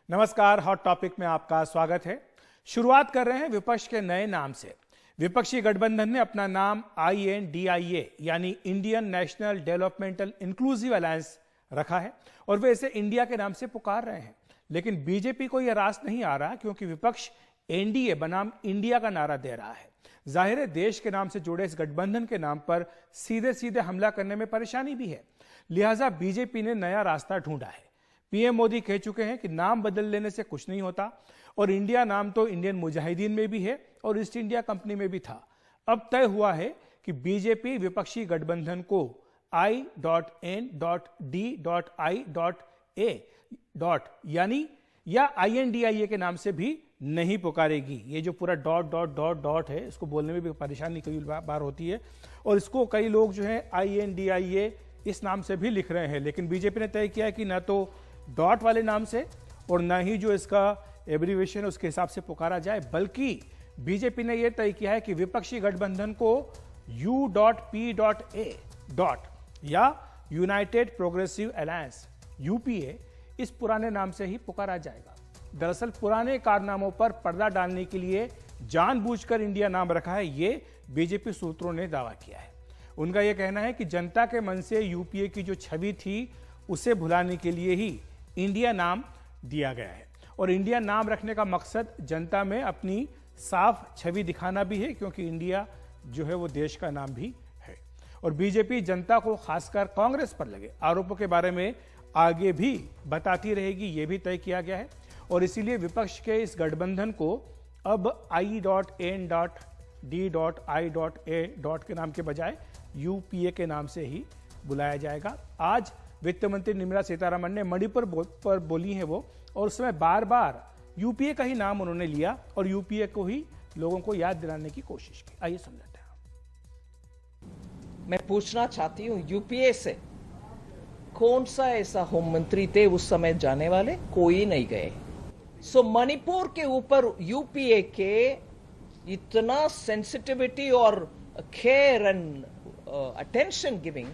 नमस्कार, hot topic में आपका स्वागत है। शुरुआत कर रहे हैं विपक्ष के नए नाम से। विपक्षी गठबंधन ने अपना नाम INDIA यानी Indian national developmental inclusive alliance रखा है और वे इसे इंडिया के नाम से पुकार रहे हैं। लेकिन बीजेपी को यह रास नहीं आ रहा क्योंकि विपक्ष NDA बनाम इंडिया का नारा दे रहा है। जाहिर है देश के नाम से जुड़े इस गठबंधन के नाम पर सीधे सीधे हमला करने में परेशानी भी है, लिहाजा बीजेपी ने नया रास्ता ढूंढा है। पीएम मोदी कह चुके हैं कि नाम बदल लेने से कुछ नहीं होता और इंडिया नाम तो इंडियन मुजाहिदीन में भी है और ईस्ट इंडिया कंपनी में भी था। अब तय हुआ है कि बीजेपी विपक्षी गठबंधन को I.N.D.I.A. यानी या INDIA के नाम से भी नहीं पुकारेगी। ये जो पूरा डॉट डॉट डॉट डॉट है, इसको बोलने में भी परेशानी कई बार होती है और इसको कई लोग जो है INDIA इस नाम से भी लिख रहे हैं। लेकिन बीजेपी ने तय किया है कि ना तो डॉट वाले नाम से और ना ही जो इसका एब्रीविएशन है उसके हिसाब से पुकारा जाए, बल्कि बीजेपी ने यह तय किया है कि विपक्षी गठबंधन को U.P.A. या यूनाइटेड प्रोग्रेसिव अलायंस UPA इस पुराने नाम से ही पुकारा जाएगा। दरअसल पुराने कारनामों पर पर्दा डालने के लिए जानबूझकर इंडिया नाम रखा है, ये बीजेपी सूत्रों ने दावा किया है। उनका यह कहना है कि जनता के मन से UPA की जो छवि थी उसे भुलाने के लिए ही इंडिया नाम दिया गया है और इंडिया नाम रखने का मकसद जनता में अपनी साफ छवि दिखाना भी है, क्योंकि इंडिया जो है वो देश का नाम भी है। और बीजेपी जनता को खासकर कांग्रेस पर लगे आरोपों के बारे में आगे भी बताती रहेगी, ये भी तय किया गया है। और इसीलिए विपक्ष के इस गठबंधन को अब I.N.D.I.A. के नाम के बजाय UPA के नाम से ही बुलाया जाएगा। आज वित्त मंत्री निर्मला सीतारमण ने मणिपुर पर बोली है वो, और उसमें बार बार UPA का ही नाम उन्होंने लिया और UPA को ही लोगों को याद दिलाने की कोशिश की। आइए सुन लेते हैं। मैं पूछना चाहती हूँ, UPA से कौन सा ऐसा होम मंत्री थे उस समय जाने वाले? कोई नहीं गए। सो मणिपुर के ऊपर UPA के इतना सेंसिटिविटी और care and attention giving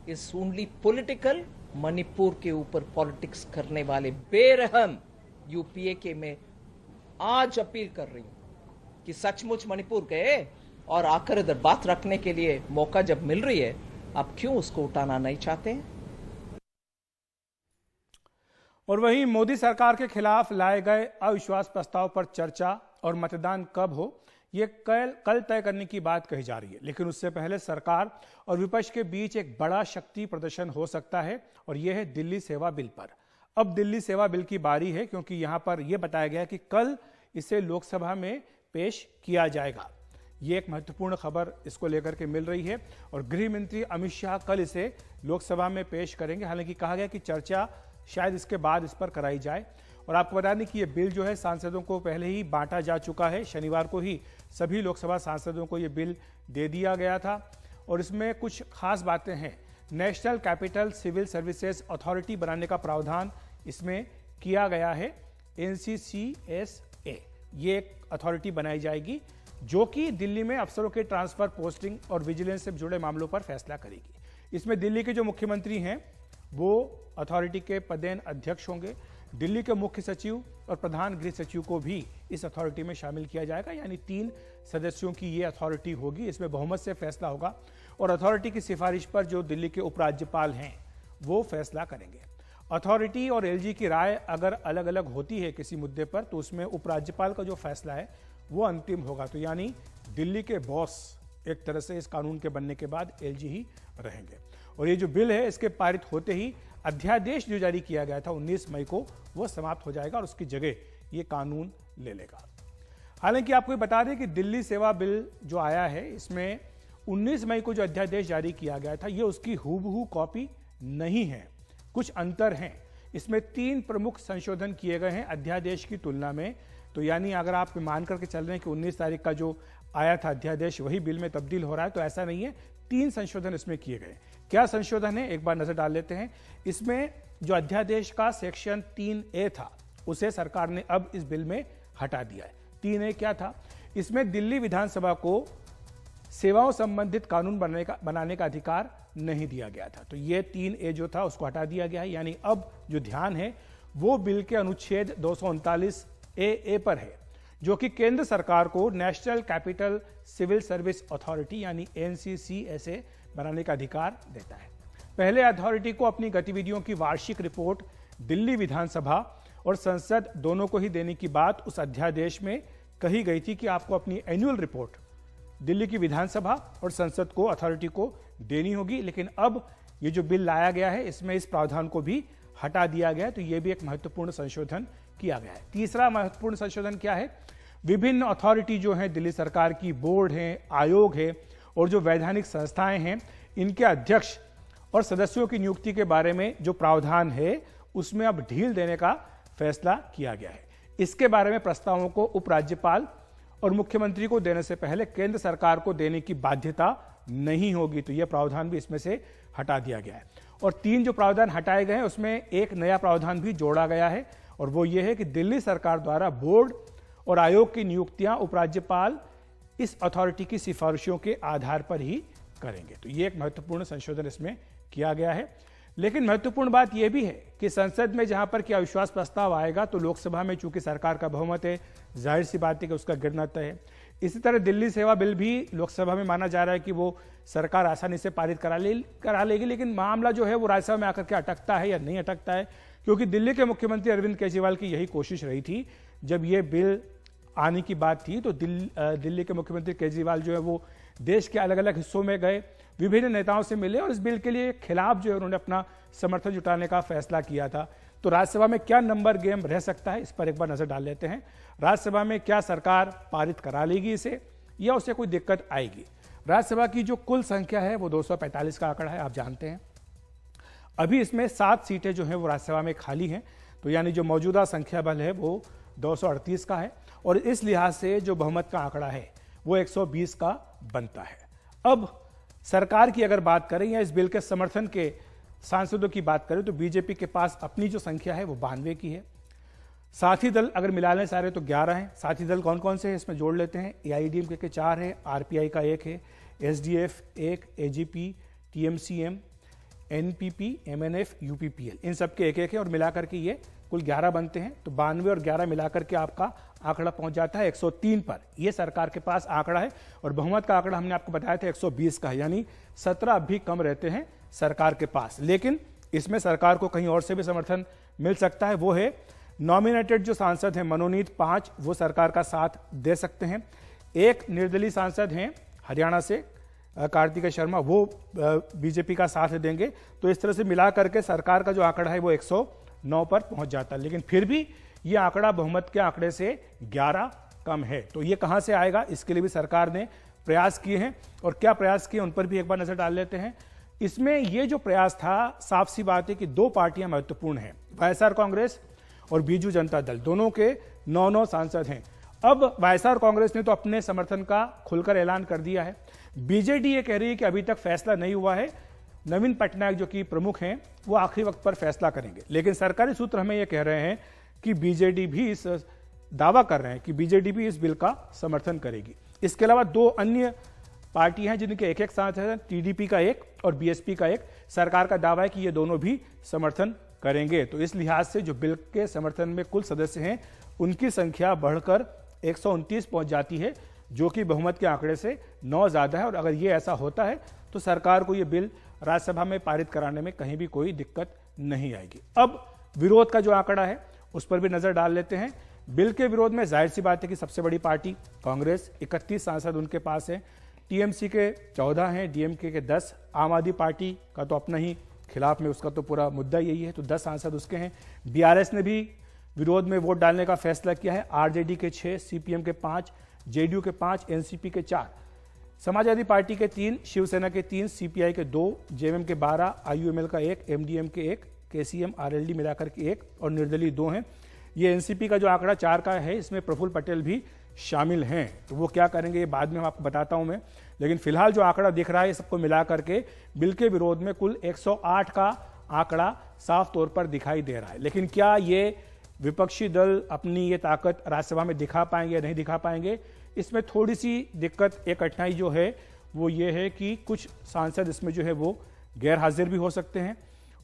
is only political. Manipur के ऊपर पॉलिटिक्स करने वाले बेरहम UPA के मैं आज अपील कर रही हूं कि सचमुच मणिपुर गए और आकर इधर बात रखने के लिए मौका जब मिल रही है, आप क्यों उसको उठाना नहीं चाहते हैं? और वहीं मोदी सरकार के खिलाफ लाए गए अविश्वास प्रस्ताव पर चर्चा और मतदान कब हो, ये कल तय करने की बात कही जा रही है। लेकिन उससे पहले सरकार और विपक्ष के बीच एक बड़ा शक्ति प्रदर्शन हो सकता है और यह है दिल्ली सेवा बिल पर। अब दिल्ली सेवा बिल की बारी है, क्योंकि यहां पर यह बताया गया कि कल इसे लोकसभा में पेश किया जाएगा। ये एक महत्वपूर्ण खबर इसको लेकर के मिल रही है और गृह मंत्री अमित शाह कल इसे लोकसभा में पेश करेंगे। हालांकि कहा गया कि चर्चा शायद इसके बाद इस पर कराई जाए। और आपको बता दें कि ये बिल जो है सांसदों को पहले ही बांटा जा चुका है। शनिवार को ही सभी लोकसभा सांसदों को ये बिल दे दिया गया था और इसमें कुछ खास बातें हैं। National capital civil services authority बनाने का प्रावधान इसमें किया गया है। NCCSA ये एक अथॉरिटी बनाई जाएगी जो कि दिल्ली में अफसरों के ट्रांसफर, पोस्टिंग और विजिलेंस से जुड़े मामलों पर फैसला करेगी। इसमें दिल्ली के जो मुख्यमंत्री हैं वो अथॉरिटी के पदेन अध्यक्ष होंगे। दिल्ली के मुख्य सचिव और प्रधान गृह सचिव को भी इस अथॉरिटी में शामिल किया जाएगा, यानी 3 सदस्यों की ये अथॉरिटी होगी। इसमें बहुमत से फैसला होगा और अथॉरिटी की सिफारिश पर जो दिल्ली के उपराज्यपाल हैं वो फैसला करेंगे। अथॉरिटी और LG की राय अगर अलग अलग होती है किसी मुद्दे पर तो उसमें उपराज्यपाल का जो फैसला है वो अंतिम होगा। तो यानी दिल्ली के बॉस एक तरह से इस कानून के बनने के बाद LG ही रहेंगे। और ये जो बिल है इसके पारित होते ही अध्यादेश जो जारी किया गया था 19 मई को वो समाप्त हो जाएगा और उसकी जगह ये कानून ले लेगा। हालांकि आपको बता दें कि दिल्ली सेवा बिल जो आया है इसमें 19 मई को जो अध्यादेश जारी किया गया था ये उसकी हूबहू कॉपी नहीं है, कुछ अंतर हैं। इसमें 3 प्रमुख संशोधन किए गए हैं अध्यादेश की तुलना में। तो यानी अगर आप मान करके चल रहे हैं कि 19 तारीख का जो आया था अध्यादेश वही बिल में तब्दील हो रहा है, तो ऐसा नहीं है। 3 संशोधन इसमें किए गए। क्या संशोधन है एक बार नजर डाल लेते हैं। इसमें जो अध्यादेश का सेक्शन 3A था उसे सरकार ने अब इस बिल में हटा दिया है। 3A क्या था? इसमें दिल्ली विधानसभा को सेवाओं संबंधित कानून बनाने का अधिकार नहीं दिया गया था। तो ये 3A जो था उसको हटा दिया गया है। यानी अब जो ध्यान है वो बिल के अनुच्छेद 239 ए पर है, जो कि केंद्र सरकार को national capital civil service authority यानी एनसीसीएसए बनाने का अधिकार देता है। पहले अथॉरिटी को अपनी गतिविधियों की वार्षिक रिपोर्ट दिल्ली विधानसभा और संसद दोनों को ही देने की बात उस अध्यादेश में कही गई थी कि आपको अपनी एनुअल रिपोर्ट दिल्ली की विधानसभा और संसद को अथॉरिटी को देनी होगी। लेकिन अब ये जो बिल लाया गया है इसमें इस प्रावधान को भी हटा दिया गया है, तो ये भी एक महत्वपूर्ण संशोधन किया गया है। तीसरा महत्वपूर्ण संशोधन क्या है? विभिन्न अथॉरिटी जो है दिल्ली सरकार की, बोर्ड है, आयोग है और जो वैधानिक संस्थाएं हैं, इनके अध्यक्ष और सदस्यों की नियुक्ति के बारे में जो प्रावधान है उसमें अब ढील देने का फैसला किया गया है। इसके बारे में प्रस्तावों को उपराज्यपाल और मुख्यमंत्री को देने से पहले केंद्र सरकार को देने की बाध्यता नहीं होगी, तो यह प्रावधान भी इसमें से हटा दिया गया है। और 3 जो प्रावधान हटाए गए हैं उसमें एक नया प्रावधान भी जोड़ा गया है और वो ये है कि दिल्ली सरकार द्वारा बोर्ड और आयोग की नियुक्तियां उपराज्यपाल इस अथॉरिटी की सिफारिशों के आधार पर ही करेंगे। तो ये एक महत्वपूर्ण संशोधन इसमें किया गया है। लेकिन महत्वपूर्ण बात यह भी है कि संसद में जहां पर क्या अविश्वास प्रस्ताव आएगा तो लोकसभा में चूंकि सरकार का बहुमत है, जाहिर सी बात है कि उसका गिरना तय है। इसी तरह दिल्ली सेवा बिल भी लोकसभा में माना जा रहा है कि वो सरकार आसानी से पारित करा लेगी, लेकिन मामला जो है वो राज्यसभा में आकर के अटकता है या नहीं अटकता है, क्योंकि दिल्ली के मुख्यमंत्री अरविंद केजरीवाल की यही कोशिश रही थी। जब ये बिल आने की बात थी तो दिल्ली के मुख्यमंत्री केजरीवाल जो है वो देश के अलग अलग हिस्सों में गए, विभिन्न नेताओं से मिले और इस बिल के लिए खिलाफ जो है उन्होंने अपना समर्थन जुटाने का फैसला किया था। तो राज्यसभा में क्या नंबर गेम रह सकता है, इस पर एक बार नजर डाल लेते हैं। राज्यसभा में क्या सरकार पारित करा लेगी इसे या उसे कोई दिक्कत आएगी? राज्यसभा की जो कुल संख्या है वो 245 का आंकड़ा है, आप जानते हैं। अभी इसमें 7 सीटें जो है वो राज्यसभा में खाली हैं, तो यानी जो मौजूदा संख्या बल है वो 238 का है और इस लिहाज से जो बहुमत का आंकड़ा है वो 120 का बनता है। अब सरकार की अगर बात करें या इस बिल के समर्थन के सांसदों की बात करें तो बीजेपी के पास अपनी जो संख्या है वो 92 की है। साथी दल अगर मिला लें सारे तो 11 हैं। साथी दल कौन कौन से हैं इसमें जोड़ लेते हैं। एआईएडीएमके के 4 है, आरपीआई का 1 है, SDF 1, AGP, TMCM, NPP, MNF, UPPL, इन सब के 1-1 है और मिलाकर के ये कुल 11 बनते हैं। तो 92 और 11 मिलाकर के आपका आंकड़ा पहुंच जाता है 103 पर। यह सरकार के पास आंकड़ा है और बहुमत का आंकड़ा हमने आपको बताया था 120 का है, यानी 17 भी कम रहते हैं सरकार के पास। लेकिन इसमें सरकार को कहीं और से भी समर्थन मिल सकता है, वो है नॉमिनेटेड जो सांसद हैं, मनोनीत 5, वो सरकार का साथ दे सकते हैं। एक निर्दलीय सांसद हैं हरियाणा से कार्तिकेय शर्मा, वो बीजेपी का साथ देंगे। तो इस तरह से मिला करके सरकार का जो आंकड़ा है वो 109 पर पहुंच जाता है। लेकिन फिर भी ये आंकड़ा बहुमत के आंकड़े से 11 कम है। तो ये कहां से आएगा, इसके लिए भी सरकार ने प्रयास किए हैं और क्या प्रयास किए उन पर भी एक बार नजर डाल लेते हैं। इसमें ये जो प्रयास था, साफ सी बात है कि 2 पार्टियां महत्वपूर्ण हैं, वाईएसआर कांग्रेस और बीजू जनता दल, दोनों के 9-9 सांसद हैं। अब वाईएसआर कांग्रेस ने तो अपने समर्थन का खुलकर ऐलान कर दिया है। बीजेडी ये कह रही है कि अभी तक फैसला नहीं हुआ है, नवीन पटनायक जो कि प्रमुख हैं वो आखिरी वक्त पर फैसला करेंगे। लेकिन सरकारी सूत्र हमें यह कह रहे हैं कि बीजेडी भी इस दावा कर रहे हैं कि बीजेडी भी इस बिल का समर्थन करेगी। इसके अलावा 2 अन्य पार्टी हैं जिनके 1-1 सांसद हैं, टीडीपी का 1 और बीएसपी का 1। सरकार का दावा है कि ये दोनों भी समर्थन करेंगे। तो इस लिहाज से जो बिल के समर्थन में कुल सदस्य हैं उनकी संख्या बढ़कर 129 पहुंच जाती है, जो कि बहुमत के आंकड़े से 9 ज्यादा है। और अगर ये ऐसा होता है तो सरकार को ये बिल राज्यसभा में पारित कराने में कहीं भी कोई दिक्कत नहीं आएगी। अब विरोध का जो आंकड़ा है उस पर भी नजर डाल लेते हैं। बिल के विरोध में जाहिर सी बात है कि सबसे बड़ी पार्टी कांग्रेस, 31 सांसद उनके पास है, टीएमसी के 14 हैं, डीएमके के 10, आम आदमी पार्टी का तो अपना ही खिलाफ में उसका तो पूरा मुद्दा यही है, तो 10 सांसद उसके हैं। बीआरएस ने भी विरोध में वोट डालने का फैसला किया है, आरजेडी के 6, सीपीएम के 5, जेडीयू के 5, एनसीपी के 4, समाजवादी पार्टी के 3, शिवसेना के 3, सीपीआई के 2, जेएमएम के 12, आईयूएमएल का 1, एमडीएम के 1, केसीएम आरएलडी मिलाकर के 1 और निर्दलीय 2 हैं। ये एनसीपी का जो आंकड़ा 4 का है इसमें प्रफुल्ल पटेल भी शामिल हैं, तो वो क्या करेंगे ये बाद में हम आपको बताता हूं मैं। लेकिन फिलहाल जो आंकड़ा दिख रहा है सबको मिला करके बिल के विरोध में कुल 108 का आंकड़ा साफ तौर पर दिखाई दे रहा है। लेकिन क्या ये विपक्षी दल अपनी ये ताकत राज्यसभा में दिखा पाएंगे या नहीं दिखा पाएंगे, इसमें थोड़ी सी दिक्कत, एक कठिनाई जो है वो ये है कि कुछ सांसद इसमें जो है वो गैर हाजिर भी हो सकते हैं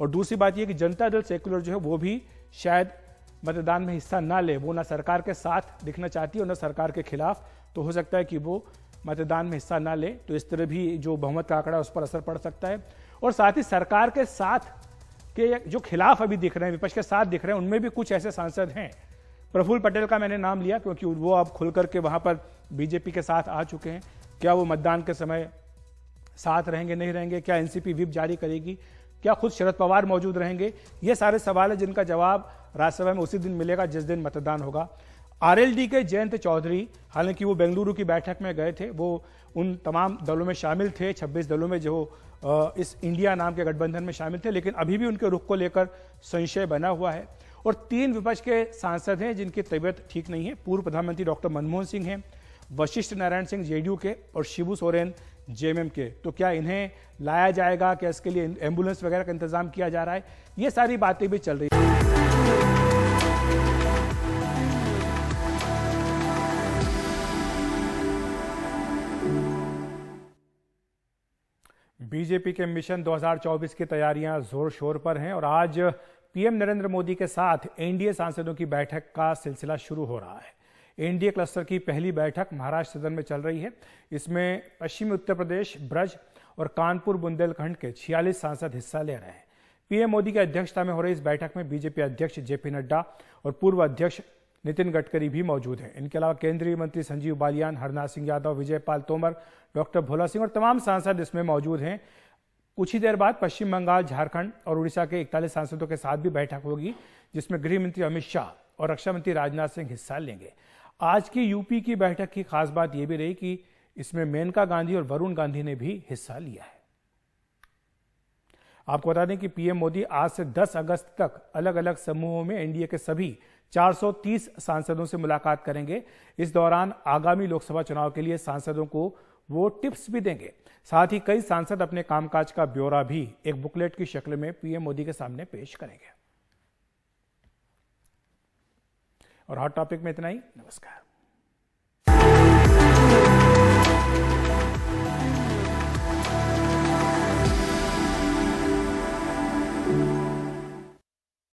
और दूसरी बात ये कि जनता दल सेक्युलर जो है वो भी शायद मतदान में हिस्सा ना ले, वो ना सरकार के साथ दिखना चाहती है और ना सरकार के खिलाफ, तो हो सकता है कि वो मतदान में हिस्सा ना ले, तो इस तरह भी जो बहुमत का आंकड़ा है उस पर असर पड़ सकता है। और साथ ही सरकार के साथ के जो खिलाफ अभी दिख रहे हैं, विपक्ष के साथ दिख रहे हैं, उनमें भी कुछ ऐसे सांसद हैं। प्रफुल्ल पटेल का मैंने नाम लिया क्योंकि वो अब खुल करके वहां पर बीजेपी के साथ आ चुके हैं। क्या वो मतदान के समय साथ रहेंगे, नहीं रहेंगे? क्या एनसीपी व्हिप जारी करेगी? क्या खुद शरद पवार मौजूद रहेंगे? ये सारे सवाल है जिनका जवाब राज्यसभा में उसी दिन मिलेगा जिस दिन मतदान होगा। आरएलडी के जयंत चौधरी, हालांकि वो बेंगलुरु की बैठक में गए थे, वो उन तमाम दलों में शामिल थे, 26 दलों में जो इस इंडिया नाम के गठबंधन में शामिल थे, लेकिन अभी भी उनके रुख को लेकर संशय बना हुआ है। और 3 विपक्ष के सांसद हैं जिनकी तबीयत ठीक नहीं है। पूर्व प्रधानमंत्री डॉक्टर मनमोहन सिंह हैं, वशिष्ठ नारायण सिंह जेडीयू के और शिबू सोरेन जेएमएम के। तो क्या इन्हें लाया जाएगा? क्या इसके लिए एम्बुलेंस वगैरह का इंतजाम किया जा रहा है? ये सारी बातें भी चल रही है। बीजेपी के मिशन 2024 की तैयारियां जोर शोर पर हैं और आज पीएम नरेंद्र मोदी के साथ एनडीए सांसदों की बैठक का सिलसिला शुरू हो रहा है। एनडीए क्लस्टर की पहली बैठक महाराष्ट्र सदन में चल रही है। इसमें पश्चिमी उत्तर प्रदेश, ब्रज और कानपुर बुंदेलखंड के 46 सांसद हिस्सा ले रहे हैं। पीएम मोदी की अध्यक्षता में हो रही इस बैठक में बीजेपी अध्यक्ष जेपी नड्डा और पूर्व अध्यक्ष नितिन गडकरी भी मौजूद हैं। इनके अलावा केंद्रीय मंत्री संजीव बालियान, हरनाथ सिंह यादव, विजय पाल तोमर, डॉक्टर भोला सिंह और तमाम सांसद इसमें मौजूद हैं। कुछ ही देर बाद पश्चिम बंगाल, झारखंड और उड़ीसा के 41 सांसदों के साथ भी बैठक होगी, जिसमें गृह मंत्री अमित शाह और रक्षा मंत्री राजनाथ सिंह हिस्सा लेंगे। आज की यूपी की बैठक की खास बात यह भी रही कि इसमें मेनका गांधी और वरुण गांधी ने भी हिस्सा लिया है। आपको बता दें कि पीएम मोदी आज से 10 अगस्त तक अलग अलग समूहों में एनडीए के सभी 430 सांसदों से मुलाकात करेंगे। इस दौरान आगामी लोकसभा चुनाव के लिए सांसदों को वो टिप्स भी देंगे। साथ ही कई सांसद अपने कामकाज का ब्यौरा भी एक बुकलेट की शक्ल में पीएम मोदी के सामने पेश करेंगे। और हॉट टॉपिक में इतना ही। नमस्कार।